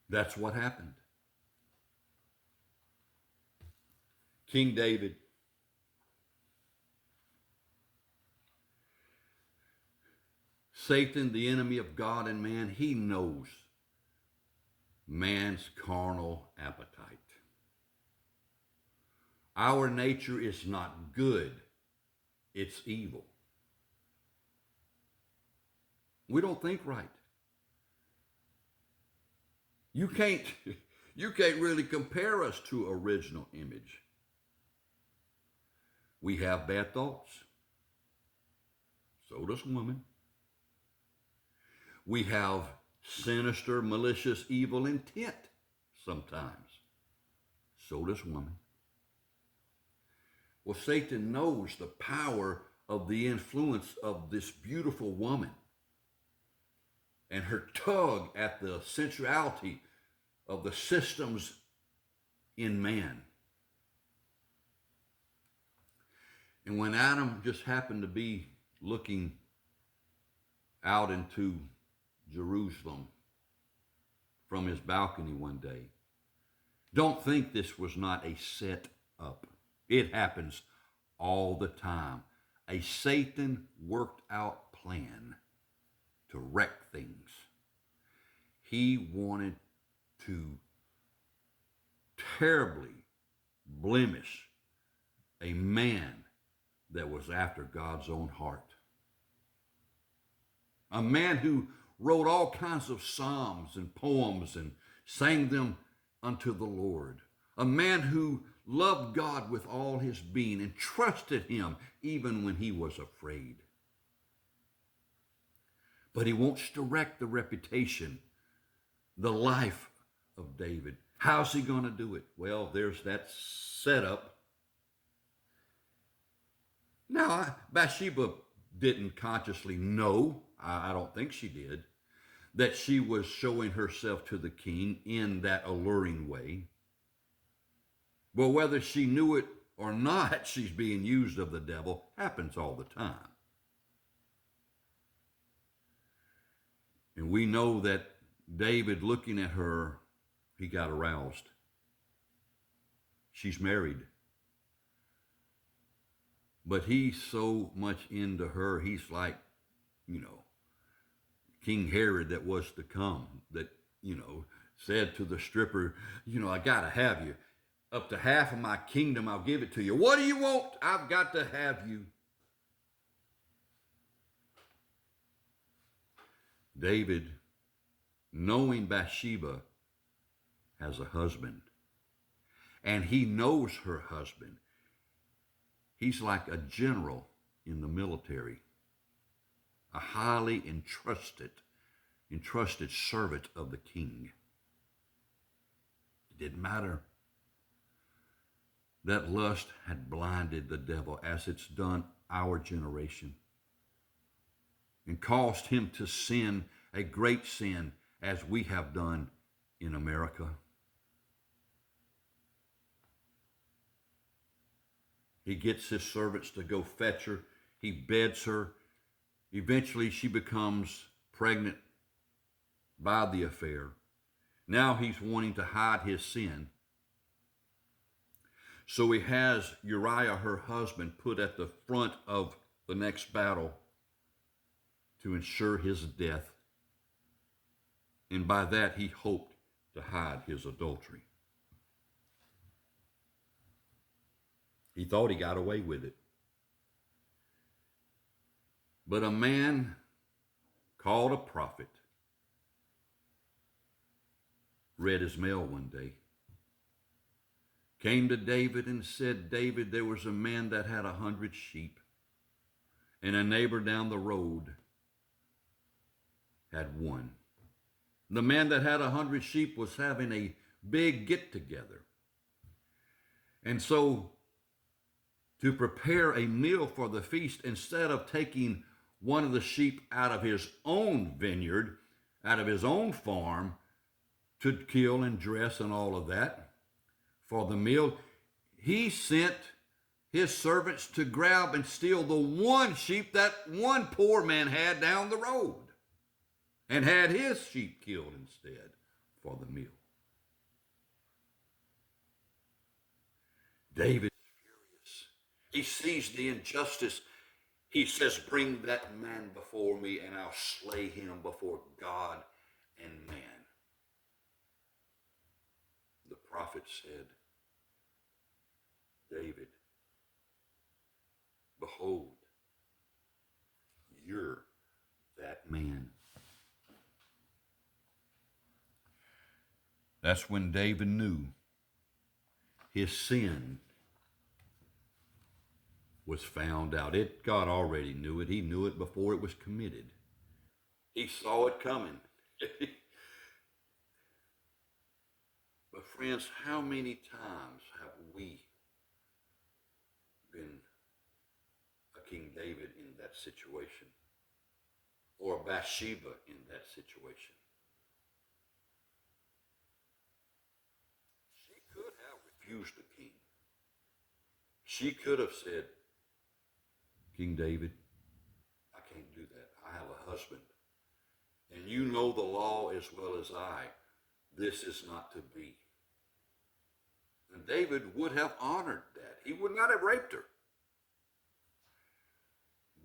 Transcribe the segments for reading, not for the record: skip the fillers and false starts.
That's what happened. King David, Satan, the enemy of God and man, he knows man's carnal appetite. Our nature is not good, it's evil. We don't think right. You can't you can't really compare us to original image. We have bad thoughts. So does woman. We have sinister, malicious, evil intent sometimes. So does woman. Well, Satan knows the power of the influence of this beautiful woman and her tug at the sensuality of the systems in man. And when Adam just happened to be looking out into Jerusalem from his balcony one day, don't think this was not a set up. It happens all the time. A Satan worked out plan to wreck things. He wanted to terribly blemish a man that was after God's own heart. A man who wrote all kinds of psalms and poems and sang them unto the Lord. A man who loved God with all his being and trusted him even when he was afraid. But he wants to wreck the reputation, the life of David. How's he going to do it? Well, there's that setup. Now, Bathsheba didn't consciously know, I don't think she did, that she was showing herself to the king in that alluring way. But whether she knew it or not, she's being used of the devil. Happens all the time. And we know that David, looking at her, he got aroused. She's married. But he's so much into her, he's like, King Herod that was to come, that, said to the stripper, I got to have you. Up to half of my kingdom, I'll give it to you. What do you want? I've got to have you. David, knowing Bathsheba has a husband, and he knows her husband. He's like a general in the military, a highly entrusted servant of the king. It didn't matter. That lust had blinded the devil as it's done our generation and caused him to sin, a great sin, as we have done in America. He gets his servants to go fetch her. He beds her. Eventually, she becomes pregnant by the affair. Now he's wanting to hide his sin. So he has Uriah, her husband, put at the front of the next battle to ensure his death. And by that, he hoped to hide his adultery. He thought he got away with it. But a man called a prophet read his mail one day, came to David and said, David, there was a man that had 100 sheep, and a neighbor down the road had one. The man that had 100 sheep was having a big get-together. And so, to prepare a meal for the feast, instead of taking one of the sheep out of his own vineyard, out of his own farm, to kill and dress and all of that for the meal, he sent his servants to grab and steal the one sheep that one poor man had down the road and had his sheep killed instead for the meal. David is furious. He sees the injustice. He says, bring that man before me and I'll slay him before God and man. The prophet said, David, behold, you're that man. That's when David knew his sin was found out. God already knew it. He knew it before it was committed. He saw it coming. But friends, how many times have we been a King David in that situation? Or a Bathsheba in that situation? She could have refused the king. She could have said, King David, I can't do that. I have a husband. And you know the law as well as I. This is not to be. And David would have honored that. He would not have raped her.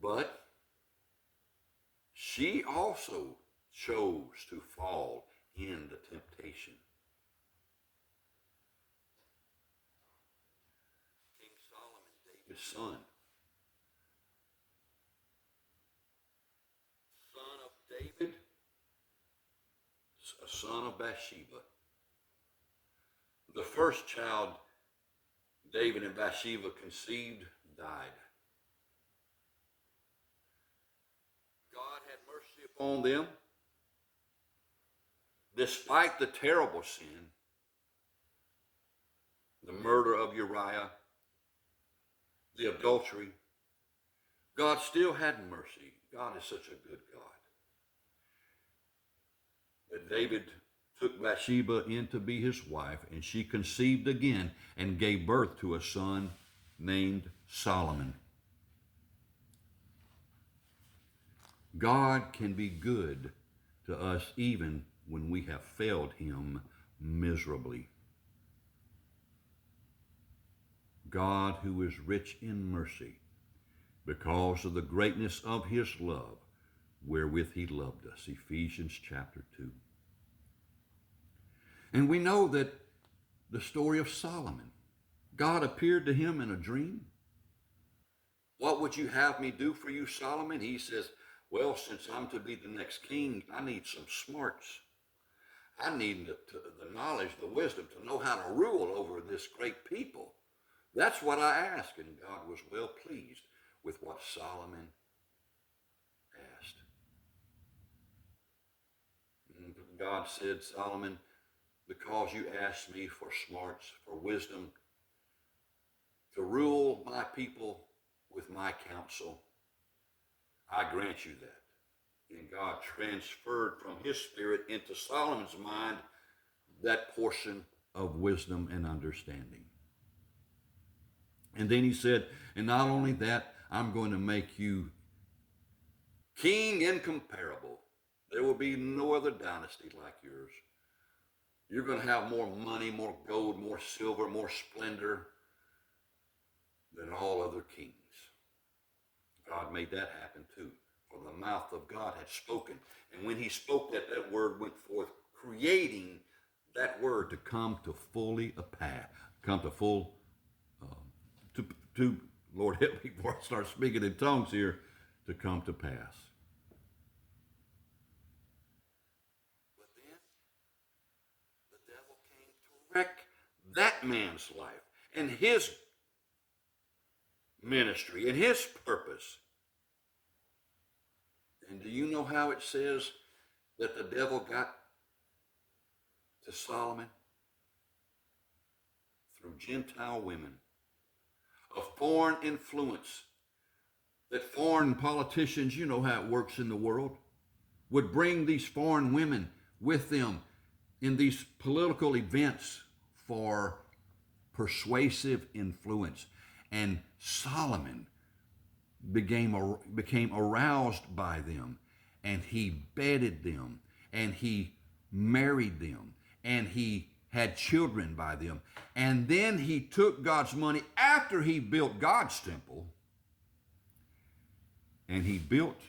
But she also chose to fall in the temptation. King Solomon, David's son of David, a son of Bathsheba. The first child David and Bathsheba conceived died. God had mercy upon them. Despite the terrible sin, the murder of Uriah, the adultery, God still had mercy. God is such a good God. That David took Bathsheba in to be his wife, and she conceived again and gave birth to a son named Solomon. God can be good to us even when we have failed him miserably. God, who is rich in mercy, because of the greatness of his love, wherewith he loved us. Ephesians chapter 2. And we know that the story of Solomon, God appeared to him in a dream. What would you have me do for you, Solomon? He says, well, since I'm to be the next king, I need some smarts. I need the knowledge, the wisdom to know how to rule over this great people. That's what I asked, and God was well pleased with what Solomon asked. And God said, Solomon, because you asked me for smarts, for wisdom, to rule my people with my counsel, I grant you that. And God transferred from his spirit into Solomon's mind that portion of wisdom and understanding. And then he said, and not only that, I'm going to make you king incomparable. There will be no other dynasty like yours. You're going to have more money, more gold, more silver, more splendor than all other kings. God made that happen too. For the mouth of God had spoken. And when he spoke that, that word went forth, creating that word to come to fully a pass, come to full, to Lord help me before I start speaking in tongues here, to come to pass. But then the devil came to wreck that man's life and his ministry and his purpose. And do you know how it says that the devil got to Solomon? Through Gentile women, a foreign influence, that foreign politicians, you know how it works in the world, would bring these foreign women with them in these political events for persuasive influence. And Solomon became aroused by them, and he bedded them, and he married them, and he had children by them. And then he took God's money after he built God's temple, and he built